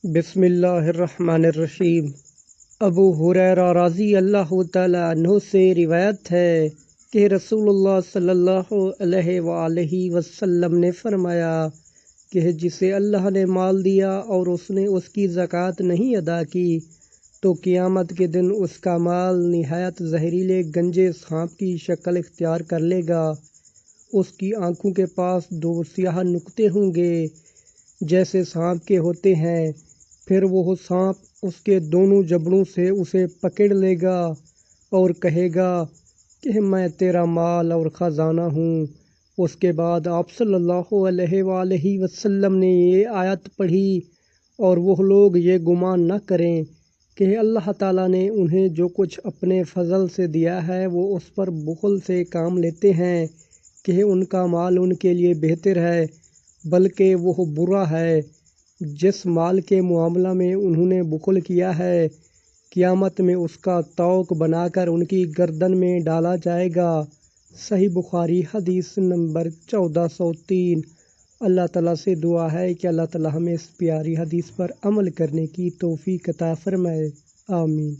بسم اللہ الرحمن الرحیم۔ ابو ہریرہ رضی اللہ تعالی عنہ سے روایت ہے کہ رسول اللہ صلی اللہ علیہ وآلہ وسلم نے فرمایا کہ جسے اللہ نے مال دیا اور اس نے اس کی زکوٰۃ نہیں ادا کی تو قیامت کے دن اس کا مال نہایت زہریلے گنجے سانپ کی شکل اختیار کر لے گا۔ اس کی آنکھوں کے پاس دو سیاہ نقطے ہوں گے جیسے سانپ کے ہوتے ہیں، پھر وہ سانپ اس کے دونوں جبڑوں سے اسے پکڑ لے گا اور کہے گا کہ میں تیرا مال اور خزانہ ہوں۔ اس کے بعد آپ صلی اللہ علیہ وآلہ وسلم نے یہ آیت پڑھی، اور وہ لوگ یہ گمان نہ کریں کہ اللہ تعالیٰ نے انہیں جو کچھ اپنے فضل سے دیا ہے وہ اس پر بخل سے کام لیتے ہیں کہ ان کا مال ان کے لیے بہتر ہے، بلکہ وہ برا ہے جس مال کے معاملہ میں انہوں نے بخل کیا ہے۔ قیامت میں اس کا طوق بنا کر ان کی گردن میں ڈالا جائے گا۔ صحیح بخاری حدیث نمبر 1403۔ اللہ تعالیٰ سے دعا ہے کہ اللہ تعالیٰ ہمیں اس پیاری حدیث پر عمل کرنے کی توفیق عطا فرمائے، آمین۔